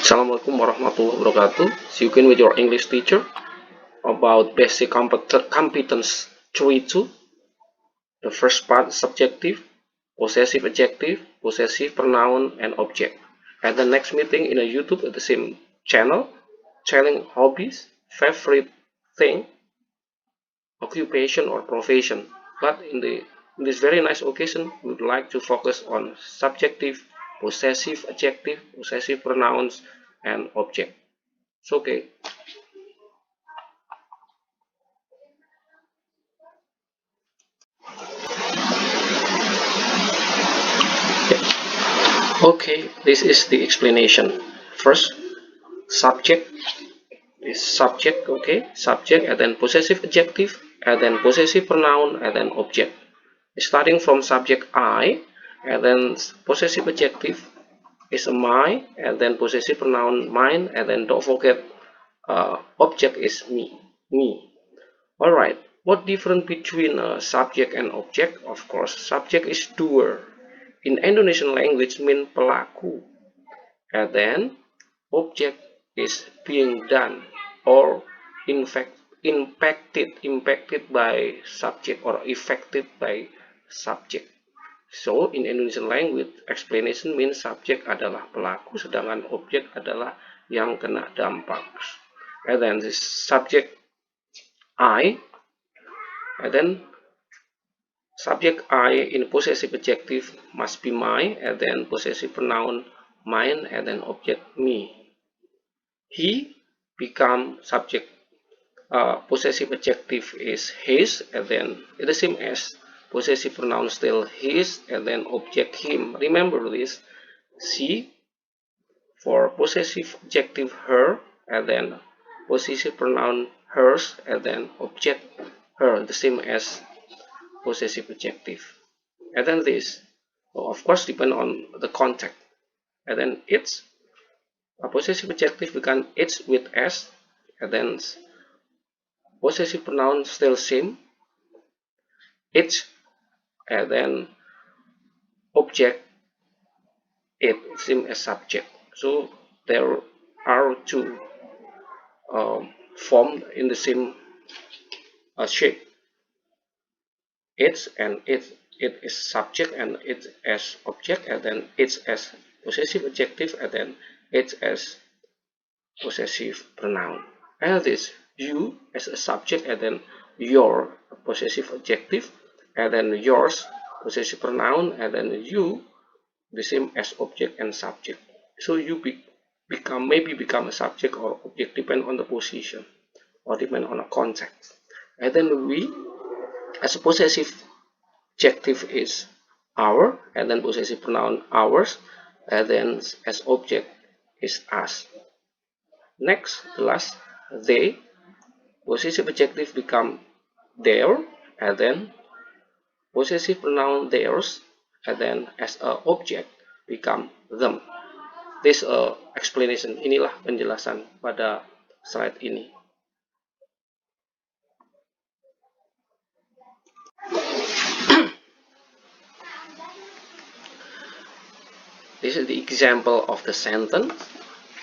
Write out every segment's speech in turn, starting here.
Assalamualaikum warahmatullahi wabarakatuh. See you again with your English teacher about basic competence 3-2. The first part subjective, possessive adjective, possessive pronoun, and object. At the next meeting in a YouTube at the same channel, telling hobbies, favorite thing, occupation or profession. But in this very nice occasion, we would like to focus on subjective, possessive adjective, possessive pronouns, and object. It's okay. Okay, this is the explanation. First, subject is subject, okay, subject, and then possessive adjective, and then possessive pronoun, and then object. Starting from subject I, and then possessive adjective is my, and then possessive pronoun mine, and then don't forget object is me. All right. What difference between subject and object? Of course, subject is doer. In Indonesian language mean pelaku. And then object is being done or impacted by subject or affected by subject. So in Indonesian language explanation means subject adalah pelaku sedangkan objek adalah yang kena dampak. And then this subject I, and then subject I in possessive adjective must be my, and then possessive pronoun mine, and then object me. He become subject, possessive adjective is his, and then it is same as possessive pronoun still his, and then object him. Remember this. She for possessive adjective her, and then possessive pronoun hers, and then object her, the same as possessive adjective. And then this, of course, depend on the context. And then it's a possessive adjective become it's with s, and then possessive pronoun still same, it's, and then object it same as subject. So there are two formed in the same shape. It's and it is subject, and it as object, and then it's as possessive adjective, and then it's as possessive pronoun. And this you as a subject, and then your possessive adjective, and then yours possessive pronoun, and then you the same as object and subject. So you maybe become a subject or object depend on the position or depend on a context. And then we as a possessive adjective is our, and then possessive pronoun ours, and then as object is us. Next, the last, they, possessive adjective become their, and then possessive pronoun theirs, and then as a object become them. This explanation, inilah penjelasan pada slide ini. This is the example of the sentence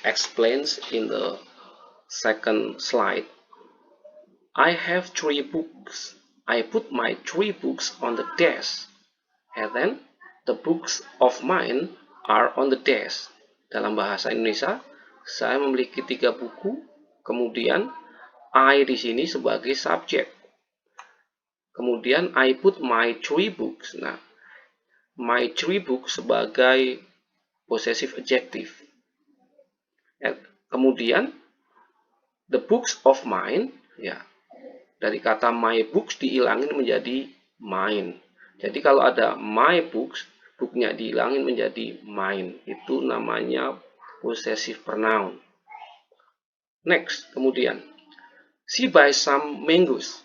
explains in the second slide. I have 3 books. I put my 3 books on the desk, and then the books of mine are on the desk. Dalam bahasa Indonesia, saya memiliki 3 buku, kemudian I di sini sebagai subjek. Kemudian I put my 3 books. Nah, my 3 books sebagai possessive adjective. Kemudian the books of mine, ya, dari kata my books dihilangin menjadi mine. Jadi kalau ada my books, booknya dihilangin menjadi mine. Itu namanya possessive pronoun. Next, kemudian she buys some mangoes.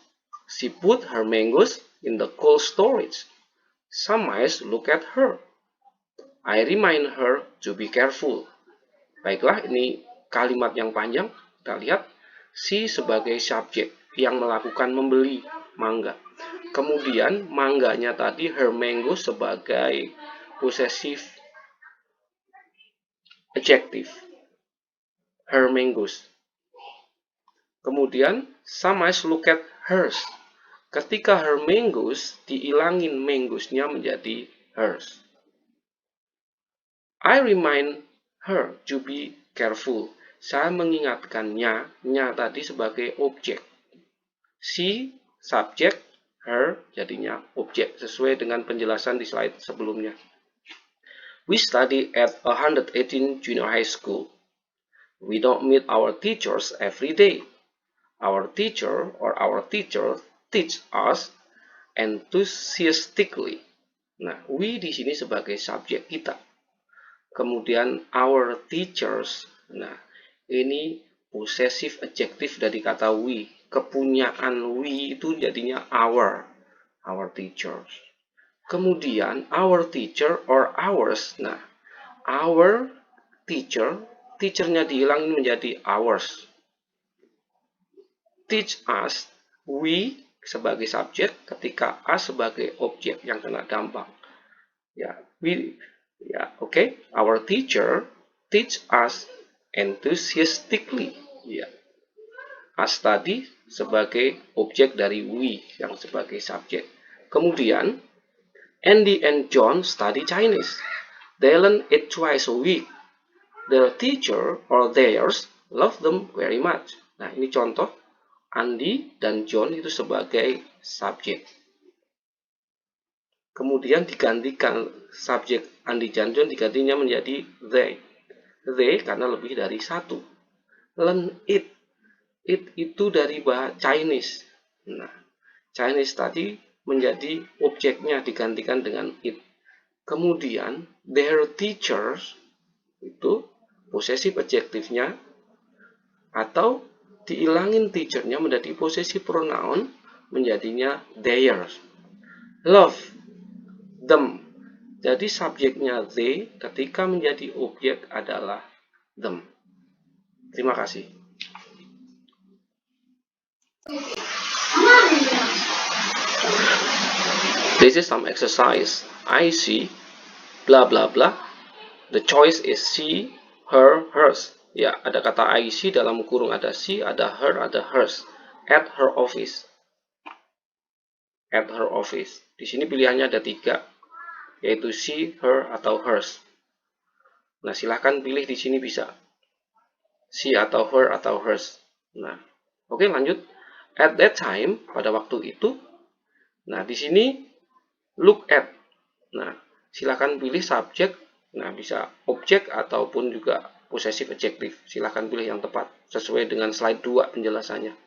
She put her mangoes in the cold storage. Some mice look at her. I remind her to be careful. Baiklah, ini kalimat yang panjang. Kita lihat she sebagai subjek yang melakukan membeli mangga. Kemudian mangganya tadi her mango sebagai possessive adjective. her mangoes. Kemudian, some eyes look at hers. Ketika her mangoes, diilangin mangoes-nya menjadi hers. I remind her to be careful. Saya mengingatkannya, nya tadi sebagai objek. She, subjek, her, jadinya objek, sesuai dengan penjelasan di slide sebelumnya. We study at 118 Junior High School. We don't meet our teachers every day. Our teacher or our teacher teach us enthusiastically. Nah, we di sini sebagai subjek kita. Kemudian our teachers. Nah, ini possessive adjective dari kata we. Kepunyaan we itu jadinya our teachers. Kemudian our teacher or ours. Nah, our teacher, teachernya dihilangin menjadi ours. Teach us, we sebagai subjek, ketika us sebagai objek yang kena dampak. Ya, oke. Our teacher teach us enthusiastically. Ya. Us tadi sebagai objek dari we yang sebagai subjek. Kemudian Andy and John study Chinese. They learn it twice a week. Their teacher or theirs love them very much. Nah, ini contoh. Andy dan John itu sebagai subjek. Kemudian digantikan subjek Andy dan John digantinya menjadi they. They karena lebih dari satu. Learn it. It itu dari bahasa Chinese. Nah, Chinese tadi menjadi objeknya digantikan dengan it. Kemudian their teachers itu possessive adjektifnya atau diilangin teachernya menjadi possessive pronoun menjadinya theirs. Love them. Jadi subjeknya they ketika menjadi objek adalah them. Terima kasih. This is some exercise. I see blah blah blah. The choice is she, her, hers. Ya, ada kata I see dalam kurung ada she, ada her, ada hers. At her office. At her office. Di sini pilihannya ada 3, yaitu she, her, atau hers. Nah, silahkan pilih di sini bisa. She atau her atau hers. Nah, oke, lanjut. At that time, pada waktu itu. Nah, di sini look at. Nah, silahkan pilih subjek. Nah, bisa objek ataupun juga possessive adjective. Silahkan pilih yang tepat sesuai dengan slide 2 penjelasannya.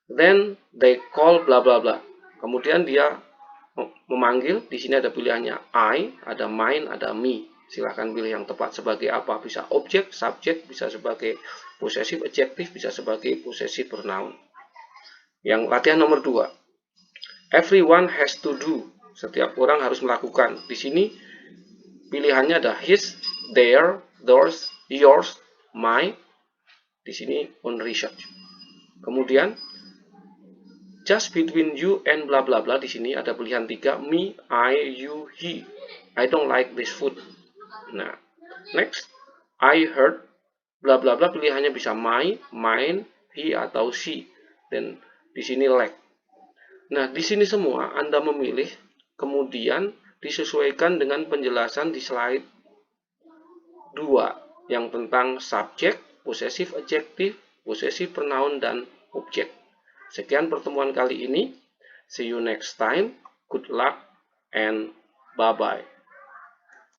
Then they call bla bla bla. Kemudian dia memanggil. Di sini ada pilihannya I, ada mine, ada me. Silahkan pilih yang tepat sebagai apa. Bisa objek, subjek, bisa sebagai possessive adjective, bisa sebagai possessive pronoun. Yang latihan nomor 2. Everyone has to do. Setiap orang harus melakukan. Di sini pilihannya ada his, their, theirs, yours, my. Di sini on research. Kemudian just between you and bla bla bla. Di sini ada pilihan 3, me, I, you, he. I don't like this food. Nah, next, I heard bla bla bla. Pilihannya bisa my, mine, he atau she. Dan di sini like. Nah, di sini semua Anda memilih, kemudian disesuaikan dengan penjelasan di slide 2 yang tentang subjek, possessive adjective, possessive pronoun, dan objek. Sekian pertemuan kali ini. See you next time. Good luck and bye-bye.